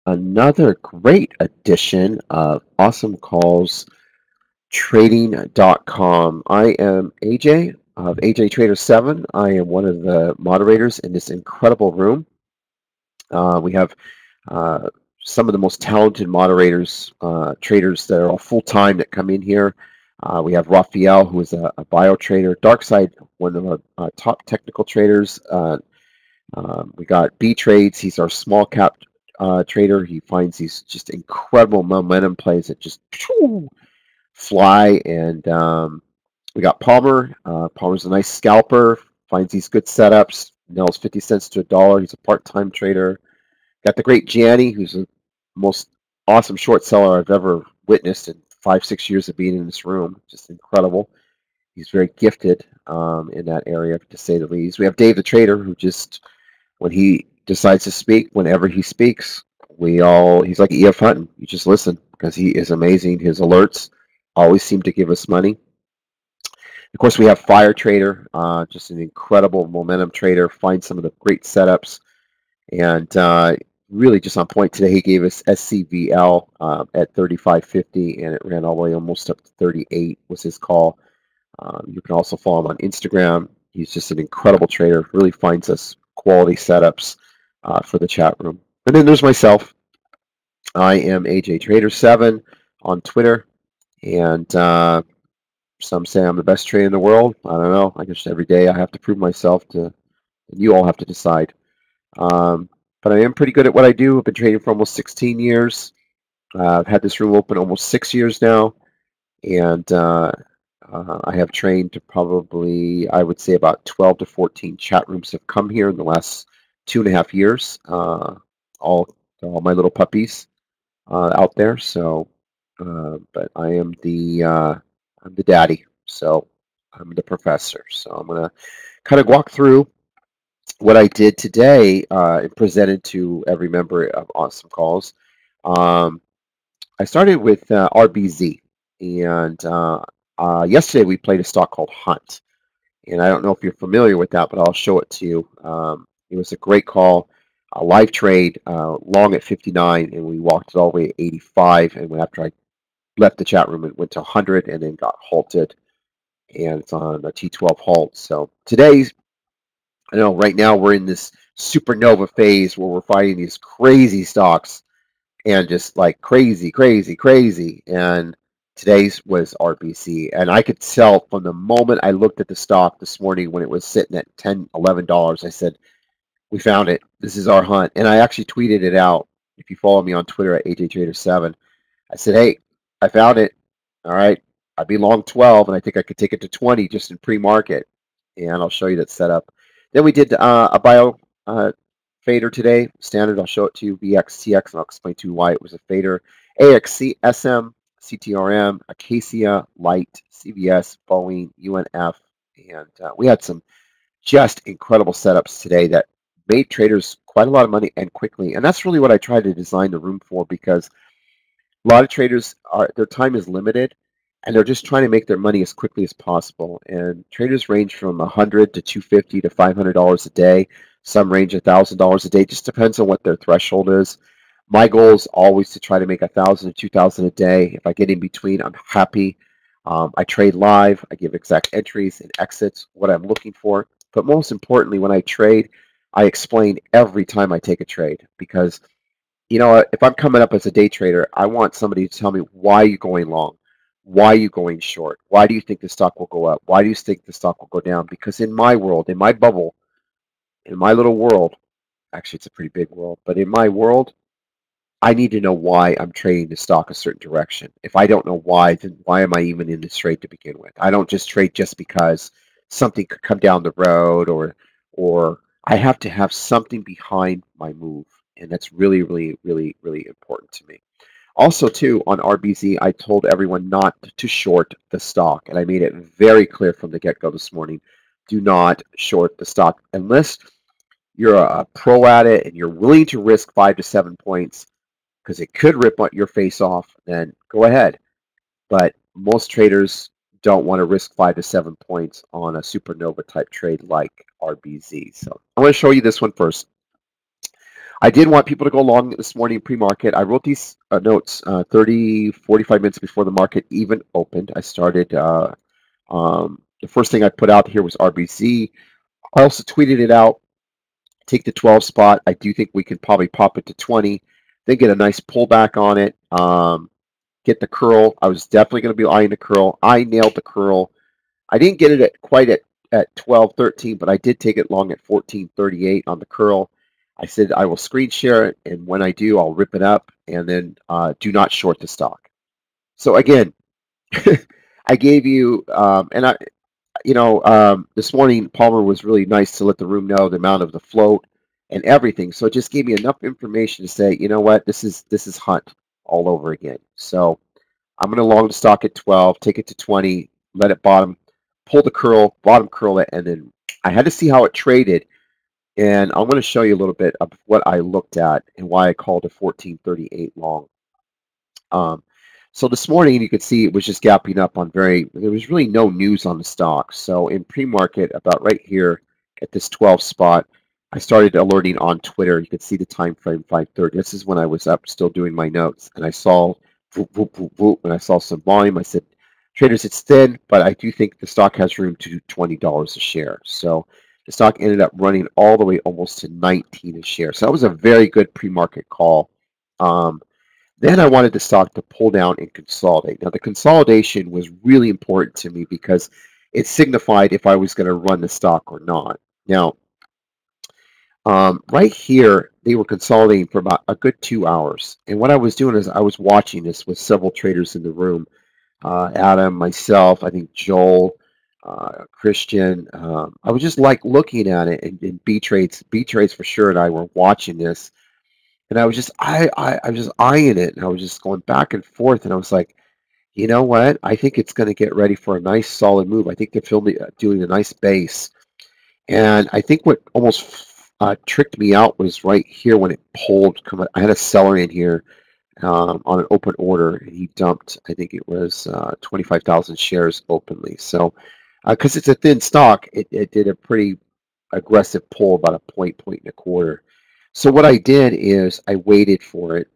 another great edition of Awesomecalls Trading.com. I am AJ of AJ Trader 7. I am one of the moderators in this incredible room. We have some of the most talented moderators, traders that are all full-time that come in here. We have Raphael, who is a bio trader. Darkside, one of our top technical traders. We got B Trades. He's our small cap trader. He finds these just incredible momentum plays that just fly. And we got Palmer. Palmer's a nice scalper. Finds these good setups. Nails 50 cents to $1. He's a part-time trader. Got the great Gianni, who's the most awesome short seller I've ever witnessed in 5-6 years of being in this room. Just incredible. He's very gifted in that area, to say the least. We have Dave the Trader, who just, when he decides to speak, whenever he speaks, he's like E.F. Hutton. You just listen because he is amazing. His alerts always seem to give us money. Of course, we have Fire Trader, just an incredible momentum trader, finds some of the great setups, and really just on point today. He gave us SCVL at 35.50, and it ran all the way almost up to 38 was his call. You can also follow him on Instagram. He's just an incredible trader, really finds us quality setups for the chat room. And then there's myself. I am AJ Trader 7 on Twitter, and some say I'm the best trader in the world. I don't know. I guess every day I have to prove myself to, and you all have to decide. But I am pretty good at what I do. I've been trading for almost 16 years. I've had this room open almost 6 years now, and I have trained to probably, I would say, about 12 to 14 chat rooms have come here in the last 2.5 years. All my little puppies out there. So, but I am I'm the daddy. So I'm the professor. So I'm gonna kind of walk through what I did today and presented to every member of Awesome Calls. I started with RBZ, and yesterday we played a stock called Hunt. And I don't know if you're familiar with that, but I'll show it to you. It was a great call, a live trade, long at 59, and we walked it all the way at 85. And after I left the chat room, it went to 100 and then got halted. And it's on a T12 halt. So today's, I know right now we're in this supernova phase where we're finding these crazy stocks and just like crazy. And today's was RBC. And I could tell from the moment I looked at the stock this morning when it was sitting at $10, $11, I said, we found it. This is our hunt. And I actually tweeted it out. If you follow me on Twitter at AJTrader7, I said, hey, I found it. All right. I'd be long 12, and I think I could take it to 20 just in pre-market. And I'll show you that setup. Then we did a bio fader today, standard. I'll show it to you, VXTX, and I'll explain to you why it was a fader. AXC, SM, CTRM, Acacia, Light, CVS, Boeing, UNF, and we had some just incredible setups today that made traders quite a lot of money and quickly. And that's really what I tried to design the room for, because a lot of traders their time is limited, and they're just trying to make their money as quickly as possible. And traders range from $100 to $250 to $500 a day. Some range $1,000 a day. Just depends on what their threshold is. My goal is always to try to make $1,000 to $2,000 a day. If I get in between, I'm happy. I trade live. I give exact entries and exits, what I'm looking for. But most importantly, when I trade, I explain every time I take a trade, because if I'm coming up as a day trader, I want somebody to tell me, why are you going long? Why are you going short? Why do you think the stock will go up? Why do you think the stock will go down? Because in my world, in my bubble, in my little world, actually it's a pretty big world, but in my world, I need to know why I'm trading the stock a certain direction. If I don't know why, then why am I even in this trade to begin with? I don't just trade just because something could come down the road, or I have to have something behind my move. And that's really, really, really, really important to me. Also, too, on RBZ, I told everyone not to short the stock. And I made it very clear from the get-go this morning. Do not short the stock unless you're a pro at it and you're willing to risk 5 to 7 points, because it could rip your face off, then go ahead. But most traders don't want to risk 5 to 7 points on a supernova type trade like RBZ. So I'm going to show you this one first. I did want people to go long this morning pre-market. I wrote these notes 30, 45 minutes before the market even opened. I started, the first thing I put out here was RBC. I also tweeted it out. Take the 12 spot. I do think we can probably pop it to 20, then get a nice pullback on it. Get the curl. I was definitely going to be eyeing the curl. I nailed the curl. I didn't get it quite at 12.13, but I did take it long at 14.38 on the curl. I said I will screen share it, and when I do, I'll rip it up, and then do not short the stock. So again, I gave you, this morning Palmer was really nice to let the room know the amount of the float and everything. So it just gave me enough information to say, you know what, this is Hunt all over again. So I'm going to long the stock at 12, take it to 20, let it bottom, pull the curl, bottom curl it, and then I had to see how it traded. And I'm going to show you a little bit of what I looked at and why I called it 14.38 long. So this morning you could see it was just gapping up on there was really no news on the stock. So in pre-market, about right here at this 12 spot, I started alerting on Twitter. You could see the time frame 5:30. This is when I was up still doing my notes, and I saw whoop, whoop, whoop, whoop, and I saw some volume. I said, traders, it's thin, but I do think the stock has room to do $20 a share. So the stock ended up running all the way almost to 19 a share. So that was a very good pre-market call. Then I wanted the stock to pull down and consolidate. Now, the consolidation was really important to me because it signified if I was going to run the stock or not. Now, right here, they were consolidating for about a good 2 hours. And what I was doing is I was watching this with several traders in the room. Adam, myself, I think Joel, Christian. I was just like looking at it, and B-Trades for sure, and I were watching this. And I was just I was just eyeing it, and I was just going back and forth, and I was like, you know what? I think it's going to get ready for a nice solid move. I think they're doing a nice base, and I think what almost tricked me out was right here when it pulled. I had a seller in here on an open order, and he dumped. I think it was 25,000 shares openly. So because it's a thin stock, it did a pretty aggressive pull, about a point and a quarter. So what I did is I waited for it,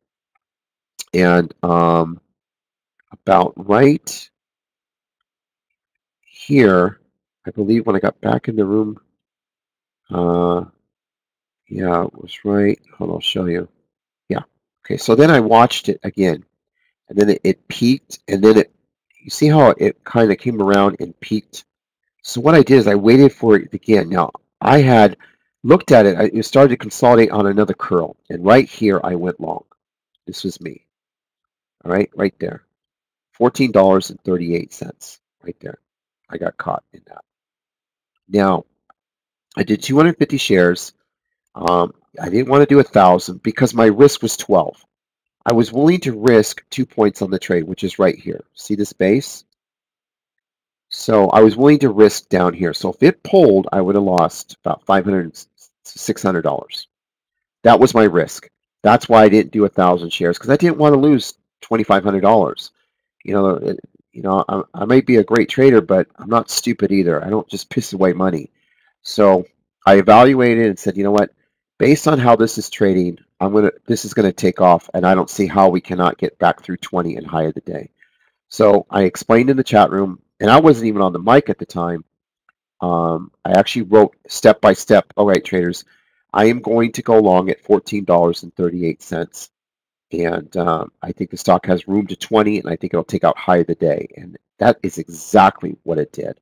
and about right here, I believe when I got back in the room, yeah, it was right. Hold on, I'll show you. Yeah. Okay, so then I watched it again, and then it peaked, and then you see how it kind of came around and peaked? So what I did is I waited for it again. Now, I had looked at it, it started to consolidate on another curl, and right here I went long. This was me. All right there. $14.38 right there. I got caught in that. Now, I did 250 shares. I didn't want to do 1,000 because my risk was 12. I was willing to risk 2 points on the trade, which is right here. See this base? So I was willing to risk down here. So if it pulled, I would have lost about $500 to $600. That was my risk. That's why I didn't do 1,000 shares, because I didn't want to lose $2,500. I might be a great trader, but I'm not stupid either. I don't just piss away money. So I evaluated and said, you know what? Based on how this is trading, this is gonna take off, and I don't see how we cannot get back through 20 and high of the day. So I explained in the chat room, and I wasn't even on the mic at the time. I actually wrote step by step. All right, traders, I am going to go long at $14.38. And I think the stock has room to 20, and I think it'll take out high of the day. And that is exactly what it did.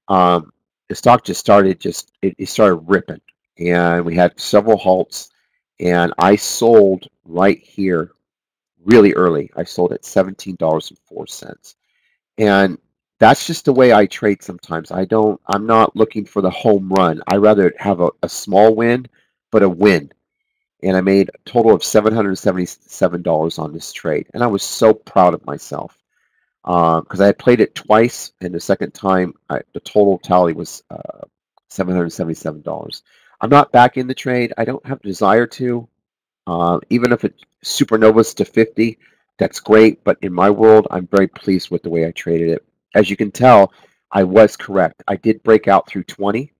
The stock just started, it started ripping. And we had several halts. And I sold right here really early. I sold at $17.04. And that's just the way I trade sometimes. I'm not looking for the home run. I rather have a small win, but a win. And I made a total of $777 on this trade. And I was so proud of myself because I had played it twice, and the second time, the total tally was $777. I'm not back in the trade. I don't have a desire to. Even if it supernovas to 50, that's great. But in my world, I'm very pleased with the way I traded it. As you can tell, I was correct. I did break out through 20,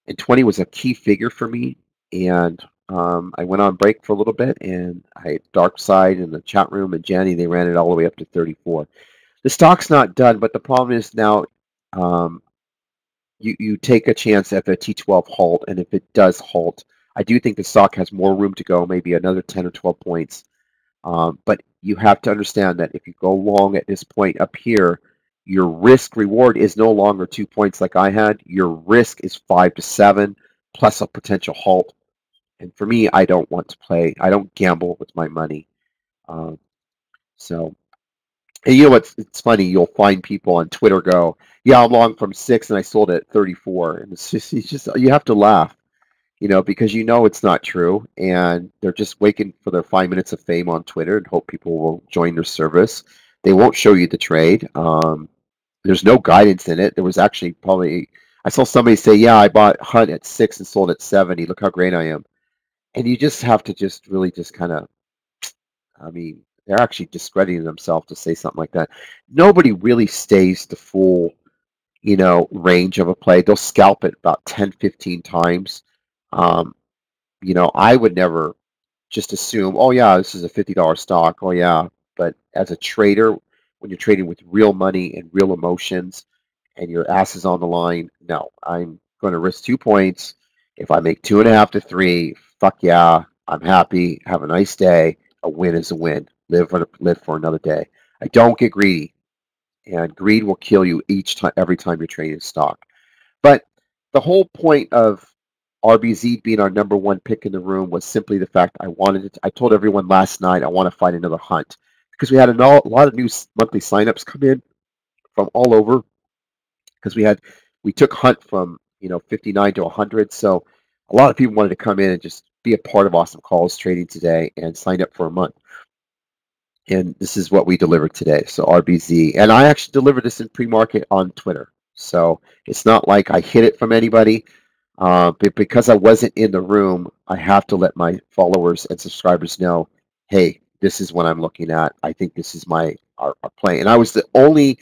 and 20 was a key figure for me. And I went on break for a little bit, and I had Dark Side in the chat room and Jenny. They ran it all the way up to 34. The stock's not done, but the problem is now um, you take a chance at the T12 halt, and if it does halt, I do think the stock has more room to go, maybe another 10 or 12 points. But you have to understand that if you go long at this point up here, your risk reward is no longer 2 points like I had. Your risk is 5 to 7 plus a potential halt. And for me, I don't want to play. I don't gamble with my money. Um, so, and you know what's it's funny? You'll find people on Twitter go, "Yeah, I'm long from 6 and I sold it at 34," and it's just you have to laugh, because it's not true, and they're just waiting for their 5 minutes of fame on Twitter and hope people will join their service. They won't show you the trade. There's no guidance in it. There was actually probably I saw somebody say, "Yeah, I bought Hunt at 6 and sold at 70. Look how great I am." And you just have to just really just kind of, I mean, they're actually discrediting themselves to say something like that. Nobody really stays the full, range of a play. They'll scalp it about 10, 15 times. Um, I would never just assume, oh yeah, this is a $50 stock. Oh yeah. But as a trader, when you're trading with real money and real emotions and your ass is on the line, no, I'm going to risk 2 points. If I make 2.5 to 3, fuck yeah, I'm happy. Have a nice day. A win is a win. Live for another day. I don't get greedy, and greed will kill you every time you're trading stock. But the whole point of RBZ being our number one pick in the room was simply the fact I told everyone last night I want to find another Hunt because we had a lot of new monthly signups come in from all over because we took Hunt from 59 to 100, so a lot of people wanted to come in and just be a part of Awesome Calls Trading today and sign up for a month. And this is what we delivered today. So RBZ, and I actually delivered this in pre-market on Twitter. So it's not like I hid it from anybody. But because I wasn't in the room, I have to let my followers and subscribers know, hey, this is what I'm looking at. I think this is our play. And I was the only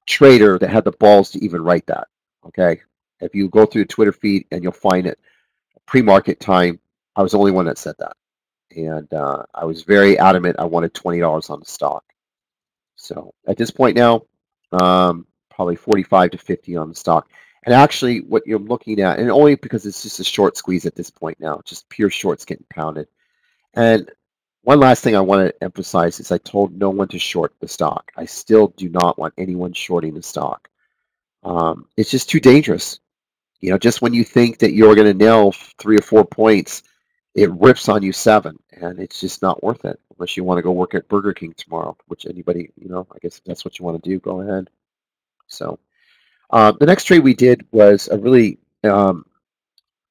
trader that had the balls to even write that. Okay. If you go through the Twitter feed and you'll find it pre-market time, I was the only one that said that. And I was very adamant I wanted $20 on the stock. So at this point now, probably 45 to 50 on the stock. And actually, what you're looking at, and only because it's just a short squeeze at this point now, just pure shorts getting pounded. And one last thing I want to emphasize is I told no one to short the stock. I still do not want anyone shorting the stock. It's just too dangerous. Just when you think that you're going to nail 3 or 4 points, it rips on you 7, and it's just not worth it unless you want to go work at Burger King tomorrow, which anybody, I guess if that's what you want to do, go ahead. So the next trade we did was it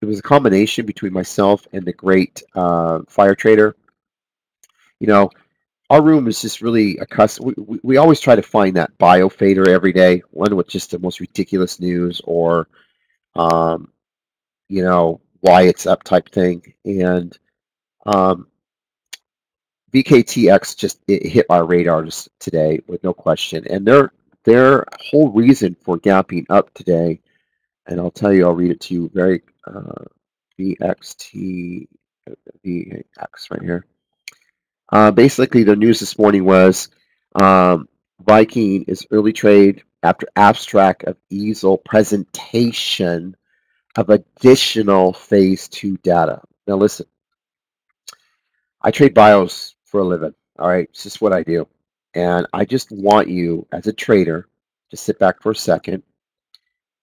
was a combination between myself and the great fire trader. Our room is just really accustomed. We always try to find that bio fader every day, one with just the most ridiculous news or, um, why it's up type thing. And VKTX just it hit our radar just today with no question. And their whole reason for gapping up today, and I'll tell you, I'll read it to you very VX right here. Basically, the news this morning was Viking is early trade after abstract of easel presentation of additional phase 2 data. Now listen, I trade bios for a living. All right, it's just what I do. And I just want you as a trader to sit back for a second.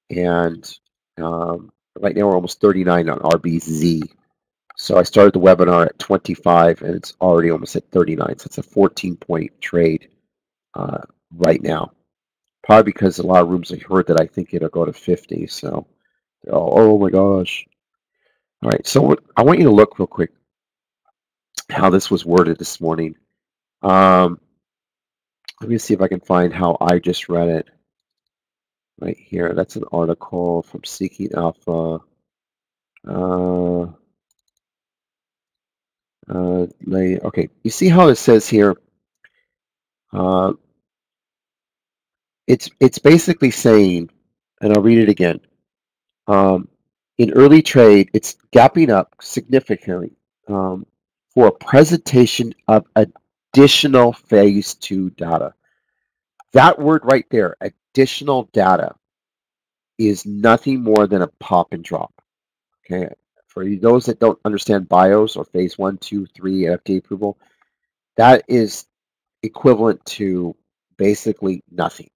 And right now we're almost 39 on RBZ. So I started the webinar at 25 and it's already almost at 39. So it's a 14-point trade right now. Probably because a lot of rooms have heard that I think it'll go to 50. So, oh my gosh. All right, so I want you to look real quick how this was worded this morning. Let me see if I can find how I just read it. Right here, that's an article from Seeking Alpha. Okay, you see how it says here? It's basically saying, and I'll read it again. In early trade, it's gapping up significantly for a presentation of additional phase 2 data. That word right there, additional data, is nothing more than a pop and drop. Okay, for those that don't understand BIOS or phase 1, 2, 3 FDA approval, that is equivalent to basically nothing,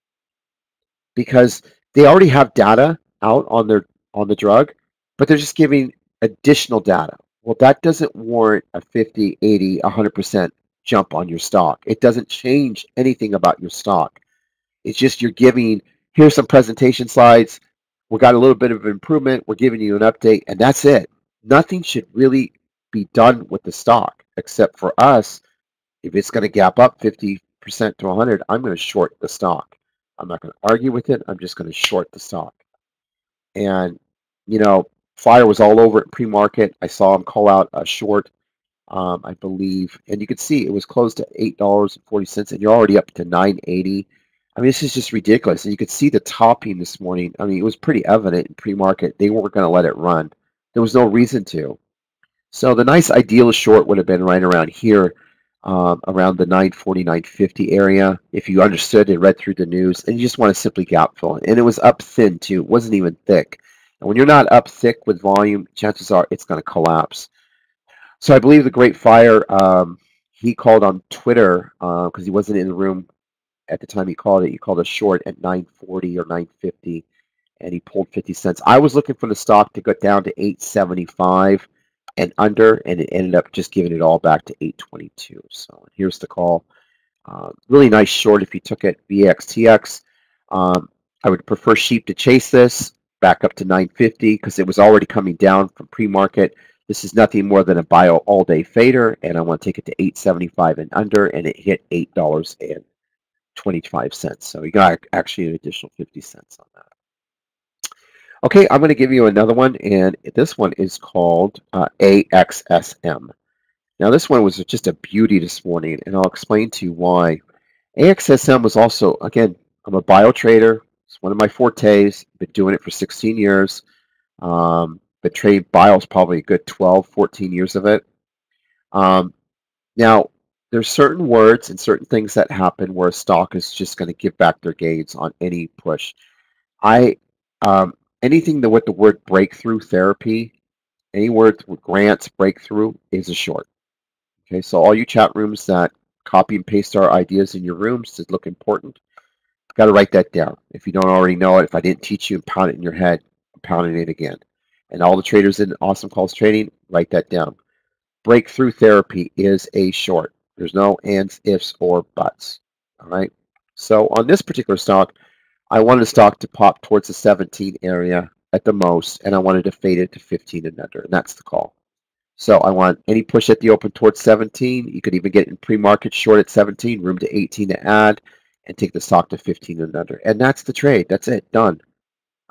because they already have data out on the drug, but they're just giving additional data. Well, that doesn't warrant a 50, 80, 100% jump on your stock. It doesn't change anything about your stock. It's just you're giving, here's some presentation slides. We got a little bit of improvement. We're giving you an update, and that's it. Nothing should really be done with the stock, except for us. If it's going to gap up 50% to 100, I'm going to short the stock. I'm not going to argue with it. I'm just going to short the stock. And, you know, Fire was all over it pre-market. I saw him call out a short, I believe, and you could see it was closed at $8.40, and you're already up to $9.80. I mean, this is just ridiculous. And you could see the topping this morning. I mean, it was pretty evident in pre-market. They weren't going to let it run. There was no reason to. So the nice ideal short would have been right around here, around the 940, 950 area. If you understood and read through the news, and you just want to simply gap fill it. And it was up thin too. It wasn't even thick. And when you're not up thick with volume, chances are it's going to collapse. So I believe the Great Fire, he called on Twitter because he wasn't in the room at the time he called it. He called a short at 940 or 950, and he pulled 50 cents. I was looking for the stock to go down to 875 and under, and it ended up just giving it all back to 822. So here's the call. Really nice short if you took it, VXTX. I would prefer sheep to chase this back up to 950 because it was already coming down from pre-market. This is nothing more than a bio all-day fader, and I want to take it to 875 and under, and it hit $8.25. So you got actually an additional 50 cents on that. Okay, I'm going to give you another one, and this one is called AXSM. Now, this one was just a beauty this morning, and I'll explain to you why. AXSM was also, again, I'm a bio trader. It's one of my fortes. Been doing it for 16 years. But trade bios probably a good 12, 14 years of it. Now, there's certain words and certain things that happen where a stock is just going to give back their gains on any push. Anything with the word breakthrough therapy, any word with grants, breakthrough is a short. Okay, so all you chat rooms that copy and paste our ideas in your rooms to look important, got to write that down. If you don't already know it, if I didn't teach you and pound it in your head, I'm pounding it again. And all the traders in Awesomecalls Trading, write that down. Breakthrough therapy is a short. There's no ands, ifs, or buts. All right. So on this particular stock, I wanted the stock to pop towards the 17 area at the most, and I wanted to fade it to 15 and under, and that's the call. So I want any push at the open towards 17. You could even get in pre-market short at 17, room to 18 to add, and take the stock to 15 and under. And that's the trade. That's it. Done.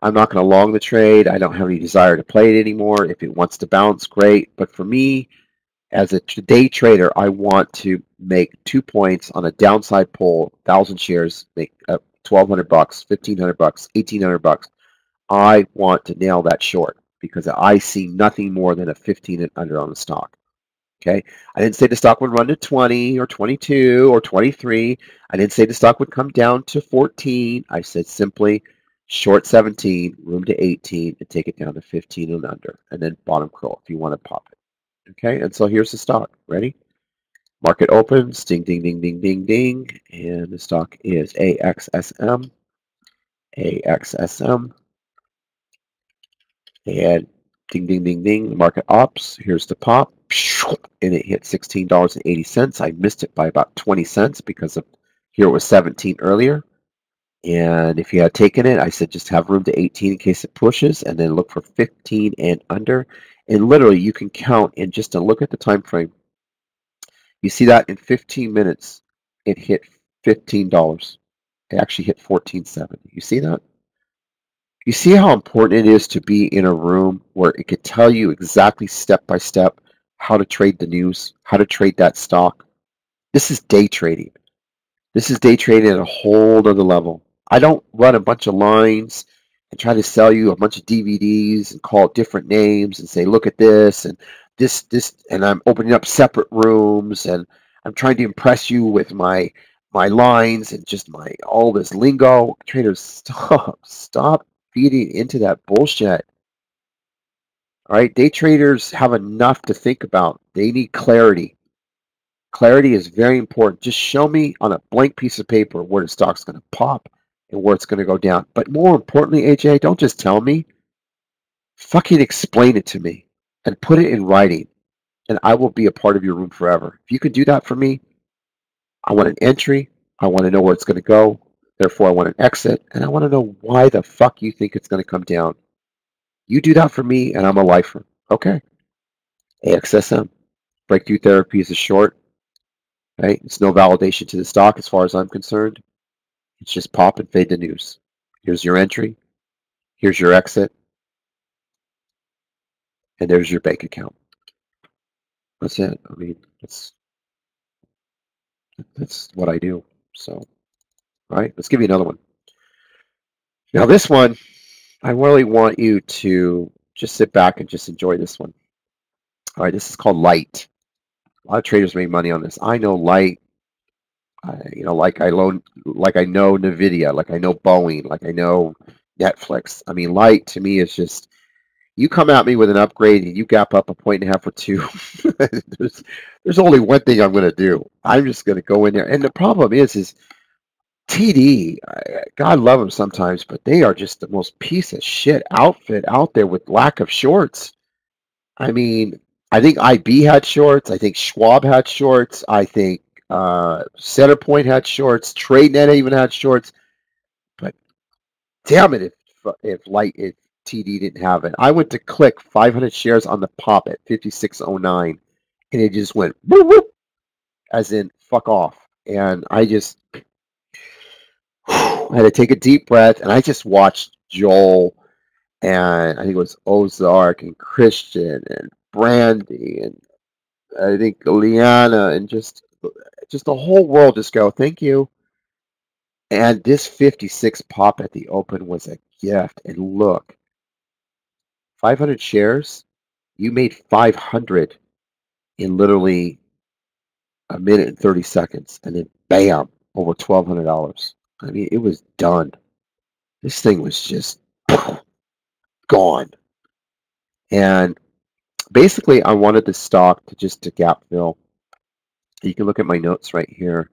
I'm not going to long the trade. I don't have any desire to play it anymore. If it wants to bounce, great. But for me, as a day trader, I want to make 2 points on a downside pull, 1,000 shares, make $1,200, $1,500, $1,800. I want to nail that short because I see nothing more than a 15 and under on the stock. Okay, I didn't say the stock would run to 20 or 22 or 23. I didn't say the stock would come down to 14. I said simply short 17, room to 18, and take it down to 15 and under, and then bottom curl if you want to pop it. Okay, and so here's the stock. Ready? Market opens, ding, ding, ding, ding, ding, ding, and the stock is AXSM, AXSM, and ding, ding, ding, ding, the market ops. Here's the pop, and it hit $16.80. I missed it by about 20 cents because of here it was 17 earlier. And if you had taken it, I said just have room to 18 in case it pushes, and then look for 15 and under. And literally, you can count and just to look at the time frame. You see that in 15 minutes, it hit $15. It actually hit $14.70. You see that? You see how important it is to be in a room where it could tell you exactly step by step how to trade the news, how to trade that stock. This is day trading. This is day trading at a whole other level. I don't run a bunch of lines and try to sell you a bunch of DVDs and call it different names and say, look at this and and I'm opening up separate rooms, and I'm trying to impress you with my lines and just my all this lingo. Traders, stop feeding into that bullshit. All right, day traders have enough to think about. They need clarity. Clarity is very important. Just show me on a blank piece of paper where the stock's going to pop and where it's going to go down. But more importantly, AJ, don't just tell me. Fucking explain it to me and put it in writing, and I will be a part of your room forever. If you can do that for me, I want an entry. I want to know where it's going to go. Therefore, I want an exit, and I want to know why the fuck you think it's going to come down. You do that for me, and I'm a lifer. Okay. AXSM. Breakthrough therapy is a short. Right? It's no validation to the stock as far as I'm concerned. It's just pop and fade the news. Here's your entry. Here's your exit. And there's your bank account. That's it. I mean, that's what I do. So, all right, let's give you another one. Now, this one, I really want you to just sit back and just enjoy this one. All right, this is called Light. A lot of traders make money on this. I know Light. Like I know Nvidia, like I know Boeing, like I know Netflix. I mean, Light to me is just, you come at me with an upgrade and you gap up 1.5 or 2. there's only one thing I'm going to do. I'm just going to go in there. And the problem is TD. God love them sometimes, but they are just the most piece of shit outfit out there with lack of shorts. I mean, I think IB had shorts. I think Schwab had shorts. I think Centerpoint had shorts. TradeNet even had shorts. But damn it, if TD didn't have it. I went to click 500 shares on the pop at 56.09, and it just went whoop, whoop, as in fuck off. And I just I had to take a deep breath, and I just watched Joel, and I think it was Ozark and Christian and Brandy, and I think Liana, and just the whole world just go, thank you. And this 56 pop at the open was a gift. And look, 500 shares, you made 500 in literally a minute and 30 seconds. And then bam, over $1,200. I mean, it was done. This thing was just gone. And basically, I wanted the stock to gap fill. You can look at my notes right here.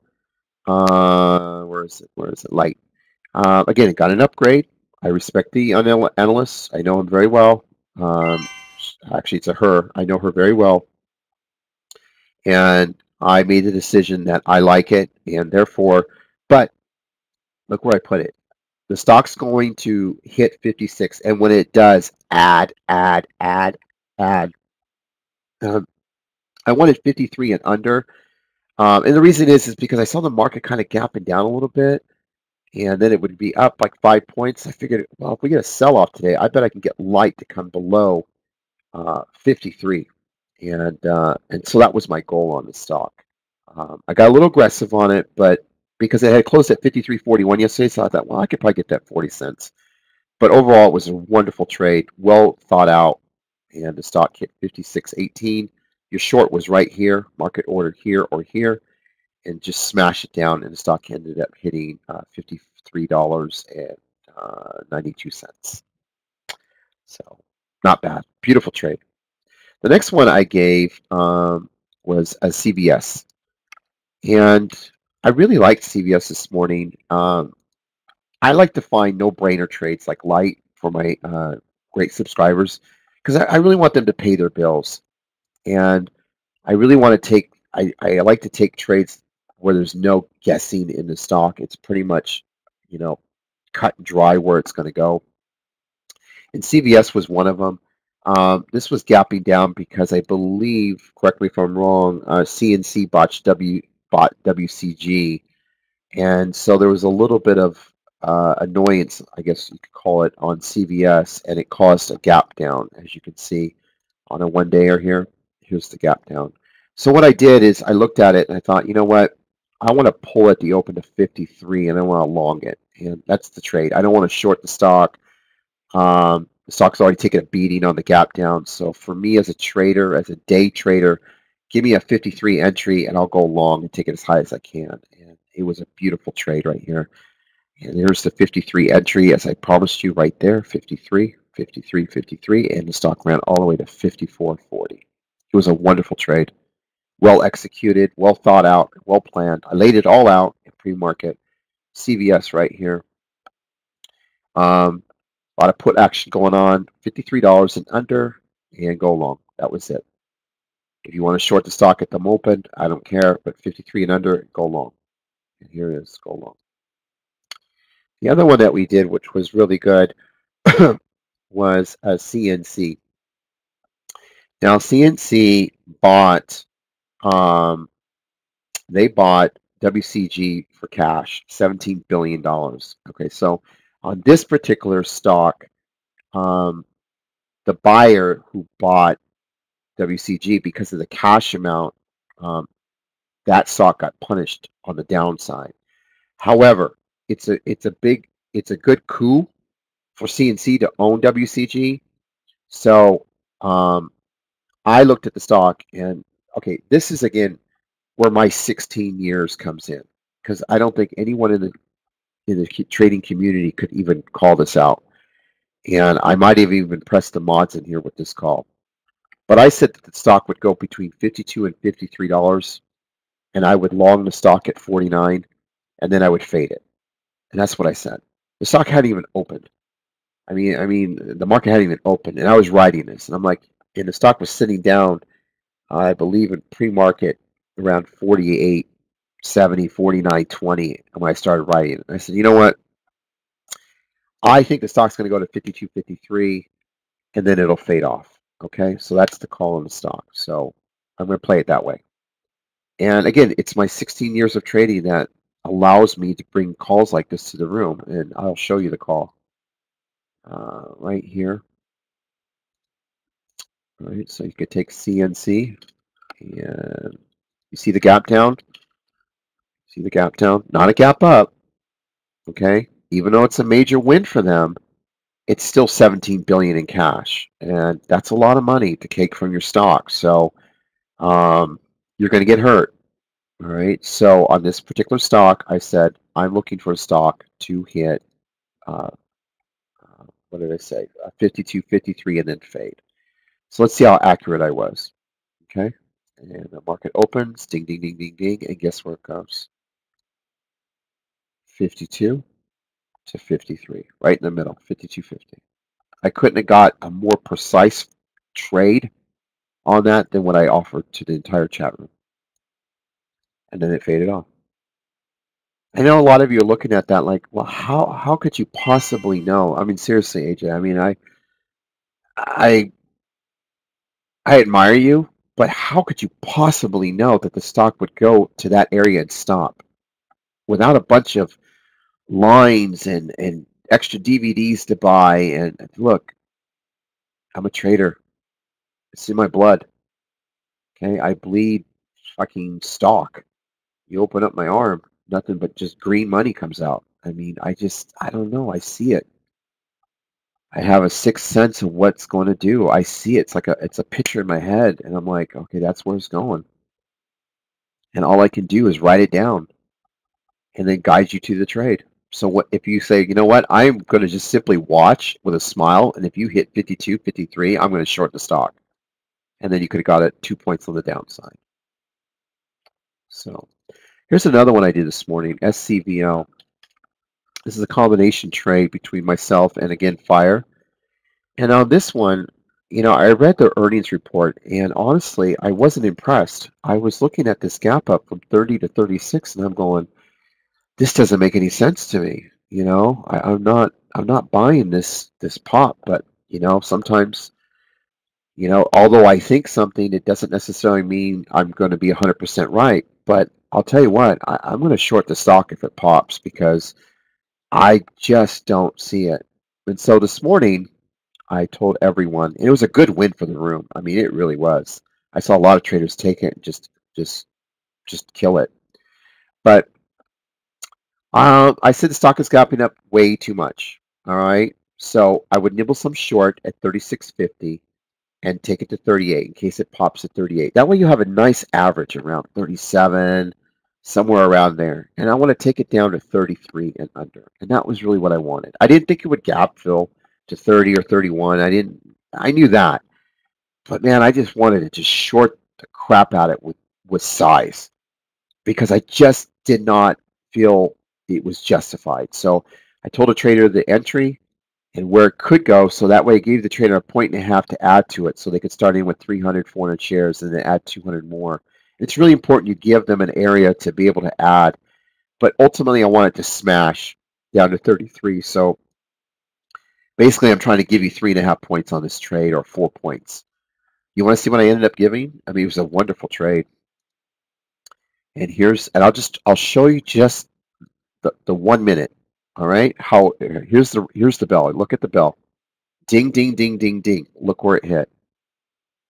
Where is it? Light. Again, it got an upgrade. I respect the analysts. I know him very well. Actually, it's a her. I know her very well. And I made the decision that I like it, and therefore, but look where I put it. The stock's going to hit 56, and when it does, add. I wanted 53 and under. And the reason is because I saw the market kind of gapping down a little bit, and then it would be up like 5 points. I figured, well, if we get a sell-off today, I bet I can get Light to come below 53. And so that was my goal on the stock. I got a little aggressive on it, but because it had closed at 53.41 yesterday, so I thought, well, I could probably get that 40 cents. But overall, it was a wonderful trade, well thought out, and the stock hit 56.18. Your short was right here, market ordered here or here, and just smash it down, and the stock ended up hitting $53.92. So not bad. Beautiful trade. The next one I gave was a CVS, and I really liked CVS this morning. I like to find no-brainer trades like Light for my great subscribers, because I really want them to pay their bills, and I really want to take. I like to take trades where there's no guessing in the stock. It's pretty much, cut and dry where it's going to go. And CVS was one of them. This was gapping down because I believe, correct me if I'm wrong, CNC bought WCG, and so there was a little bit of annoyance, I guess you could call it, on CVS, and it caused a gap down, as you can see on a one-dayer here. Here's the gap down. So what I did is I looked at it and I thought, you know what? I want to pull at the open to 53, and I want to long it, and that's the trade. I don't want to short the stock. The stock's already taken a beating on the gap down. So for me as a trader, as a day trader, give me a 53 entry and I'll go long and take it as high as I can. And it was a beautiful trade right here. And there's the 53 entry, as I promised you right there, 53, 53, 53, and the stock ran all the way to 54.40. It was a wonderful trade, well executed, well thought out, well planned. I laid it all out in pre-market. CVS right here. A lot of put action going on, $53 and under, and go long. That was it. If you want to short the stock at the open, I don't care, but 53 and under, go long. And here it is, go long. The other one that we did, which was really good, was a CNC. Now CNC bought, they bought WCG for cash, $17 billion. Okay, so on this particular stock, the buyer who bought WCG, because of the cash amount, that stock got punished on the downside. However, it's a good coup for CNC to own WCG. So I looked at the stock and okay, this is again where my 16 years comes in, because I don't think anyone in the trading community could even call this out. And I might have even pressed the mods in here with this call. But I said that the stock would go between $52 and $53, and I would long the stock at 49, and then I would fade it. And that's what I said. The stock hadn't even opened. I mean, the market hadn't even opened, and I was writing this, and I'm like, and the stock was sitting down, I believe in pre-market around 48, 70, 49, 20, when I started writing. I said, you know what? I think the stock's going to go to 52, 53, and then it'll fade off. Okay, so that's the call on the stock. So I'm going to play it that way. And again, it's my 16 years of trading that allows me to bring calls like this to the room, and I'll show you the call right here. All right, so you could take CNC, and you see the gap down. See the gap down? Not a gap up. Okay, even though it's a major win for them, it's still 17 billion in cash, and that's a lot of money to take from your stock. So you're going to get hurt. All right. So on this particular stock, I said I'm looking for a stock to hit. What did I say? 52, 53, and then fade. So let's see how accurate I was. Okay. And the market opens. Ding, ding, ding, ding, ding. And guess where it goes? 52 to 53, right in the middle, 52.50. I couldn't have got a more precise trade on that than what I offered to the entire chat room. And then it faded off. I know a lot of you are looking at that like, well, how could you possibly know? I mean, seriously, AJ. I mean, I admire you, but how could you possibly know that the stock would go to that area and stop without a bunch of lines and extra DVDs to buy? And look, I'm a trader. It's in my blood. Okay, I bleed fucking stock. You open up my arm, nothing but just green money comes out. I mean, I don't know. I see it. I have a sixth sense of what's going to do. I see it. It's a picture in my head, and I'm like, okay, that's where it's going. And all I can do is write it down and then guide you to the trade. So what if you say, you know what, I'm going to just simply watch with a smile, and if you hit 52, 53, I'm going to short the stock. And then you could have got it 2 points on the downside. So here's another one I did this morning, SCVL. This is a combination trade between myself and, again, Fire. And on this one, you know, I read the earnings report, and honestly, I wasn't impressed. I was looking at this gap up from 30 to 36, and I'm going, this doesn't make any sense to me. You know, I'm not buying this pop, but you know, sometimes, you know, although I think something, it doesn't necessarily mean I'm going to be 100% right. But I'll tell you what, I'm going to short the stock if it pops, because I just don't see it. And so this morning, I told everyone, and it was a good win for the room. I mean, it really was. I saw a lot of traders take it and just kill it. But I said the stock is gapping up way too much. All right. So I would nibble some short at 36.50 and take it to 38 in case it pops at 38. That way you have a nice average around 37, somewhere around there. And I want to take it down to 33 and under. And that was really what I wanted. I didn't think it would gap fill to 30 or 31. I knew that. But man, I just wanted to just short the crap out of it with size because I just did not feel it was justified. So I told a trader the entry and where it could go, so that way it gave the trader a 1.5 to add to it so they could start in with 300, 400 shares and then add 200 more. It's really important you give them an area to be able to add, but ultimately I want it to smash down to 33. So basically I'm trying to give you 3.5 points on this trade, or 4 points. You want to see what I ended up giving? I mean, it was a wonderful trade. And I'll show you just the 1 minute. All right. Here's the bell. Look at the bell. Ding, ding, ding, ding, ding. Look where it hit.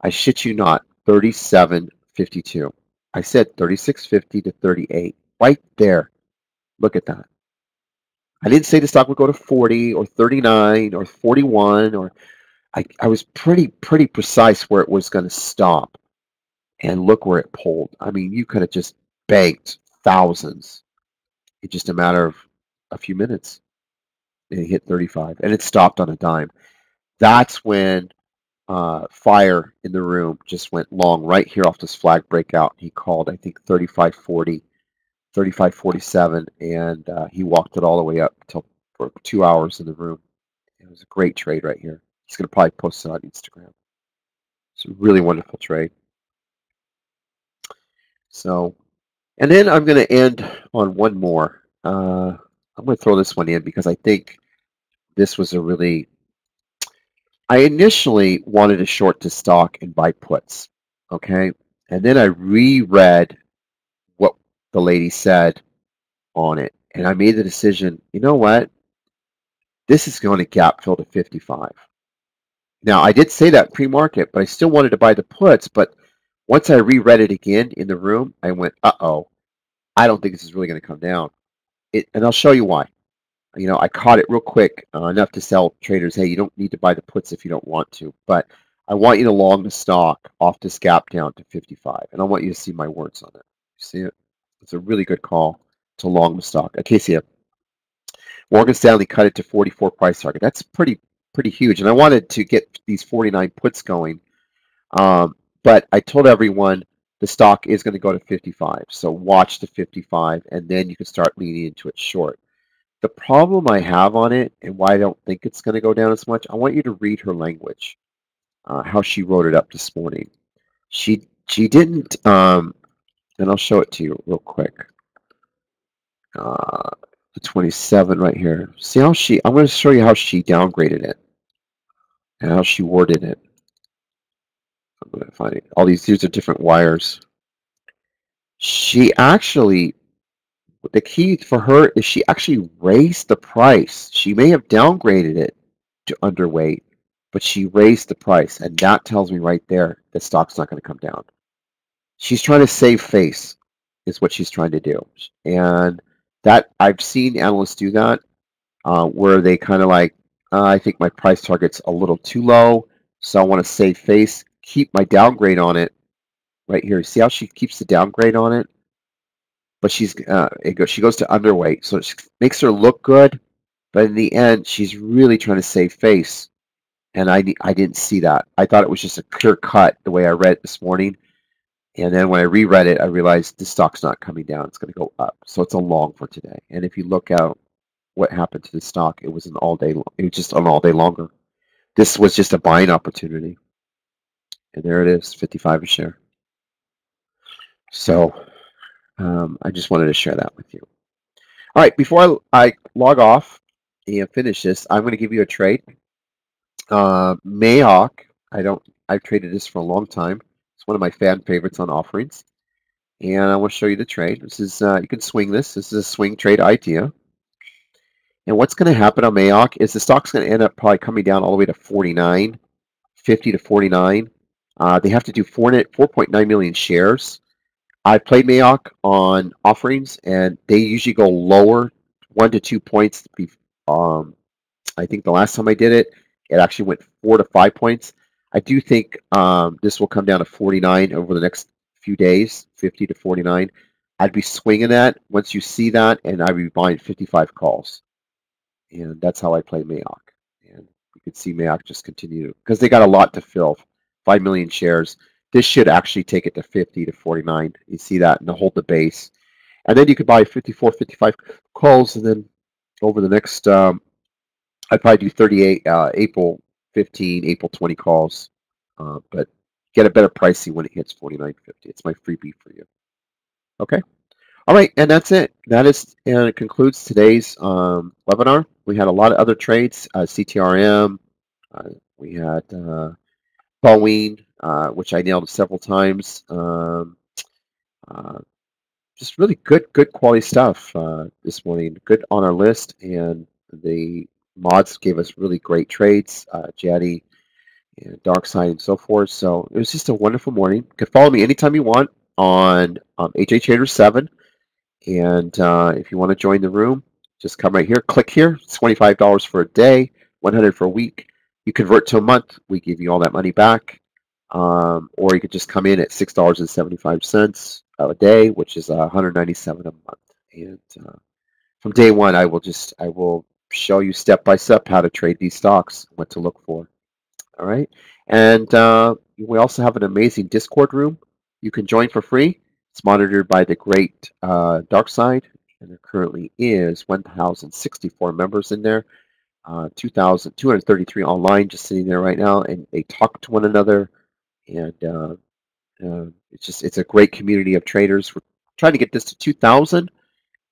I shit you not, 37.52. I said 36.50 to 38. Right there. Look at that. I didn't say the stock would go to 40 or 39 or 41, or I was pretty precise where it was going to stop. And look where it pulled. I mean, you could have just banked thousands in just a matter of a few minutes. And it hit 35 and it stopped on a dime. That's when Fire in the room just went long right here off this flag breakout. He called, I think, 35.40, 35.47, and he walked it all the way up for 2 hours in the room. It was a great trade right here. He's going to probably post it on Instagram. It's a really wonderful trade. So, and then I'm going to end on one more. I'm going to throw this one in because I think this was a really. I initially wanted to short the stock and buy puts, okay? And then I reread what the lady said on it, and I made the decision, you know what? This is going to gap fill to 55. Now, I did say that pre-market, but I still wanted to buy the puts, but once I reread it again in the room, I went, uh-oh, I don't think this is really going to come down. And I'll show you why. You know, I caught it real quick, enough to tell traders, hey, you don't need to buy the puts if you don't want to, but I want you to long the stock off this gap down to 55, and I want you to see my words on it. You see it? It's a really good call to long the stock. Okay, see it. Morgan Stanley cut it to 44 price target. That's pretty huge, and I wanted to get these 49 puts going, but I told everyone the stock is going to go to 55, so watch the 55, and then you can start leaning into it short. The problem I have on it, and why I don't think it's going to go down as much, I want you to read her language, how she wrote it up this morning. She didn't, and I'll show it to you real quick. The 27 right here. See how I'm going to show you how she downgraded it and how she worded it. I'm going to find it. All these are different wires. She actually, the key for her is she actually raised the price. She may have downgraded it to underweight, but she raised the price, and that tells me right there the stock's not going to come down. She's trying to save face, is what she's trying to do, and that I've seen analysts do that, where they kind of like, I think my price target's a little too low, so I want to save face, keep my downgrade on it right here. See how she keeps the downgrade on it? But she goes to underweight, so it makes her look good, but in the end, she's really trying to save face. And I didn't see that. I thought it was just a clear cut the way I read it this morning. And then when I reread it, I realized the stock's not coming down. It's going to go up. So it's a long for today. And if you look at what happened to the stock, it was it was just an all day longer. This was just a buying opportunity. And there it is, 55 a share. So I just wanted to share that with you. All right, before I log off and finish this, I'm going to give you a trade. Mayhawk, I've traded this for a long time. It's one of my fan favorites on offerings. And I want to show you the trade. This is, you can swing this. This is a swing trade idea. And what's going to happen on Mayhawk is the stock's going to end up probably coming down all the way to 49, 50 to 49. They have to do 4.9 million shares. I played Mayhawk on offerings, and they usually go lower 1 to 2 points I think the last time I did it, it actually went 4 to 5 points. I do think this will come down to 49 over the next few days, 50 to 49. I'd be swinging that once you see that, and I'd be buying 55 calls. And that's how I play Mayock. And you can see Mayock just continue because they got a lot to fill, 5 million shares. This should actually take it to 50 to 49. You see that, and hold the base. And then you could buy 54, 55 calls, and then over the next, I'd probably do 38, April 15, April 20 calls, but get a better pricing when it hits 49.50. It's my freebie for you. Okay. All right, and that's it. That is, and it concludes today's webinar. We had a lot of other trades, CTRM. We had Boeing, which I nailed several times. Just really good quality stuff this morning. Good on our list, and the mods gave us really great trades, Jetty and Dark Side and so forth. So it was just a wonderful morning. You can follow me anytime you want on AJ Trader 7. And if you want to join the room, just come right here, click here. It's $25 for a day, $100 for a week. You convert to a month, we give you all that money back. Or you could just come in at $6.75 a day, which is $197 a month. And from day one, I will show you step by step how to trade these stocks, what to look for. All right, and we also have an amazing Discord room you can join for free. It's monitored by the great Dark Side, and there currently is 1,064 members in there, 2,233 online just sitting there right now, and they talk to one another, and it's a great community of traders. We're trying to get this to 2,000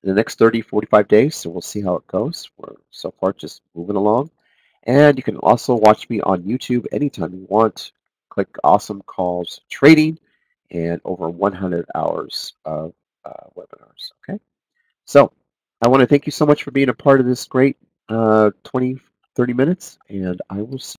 in the next 30, 45 days, so we'll see how it goes. We're so far just moving along. And you can also watch me on YouTube anytime you want. Click Awesomecalls Trading and over 100 hours of webinars. Okay, so I want to thank you so much for being a part of this great 20, 30 minutes, and I will see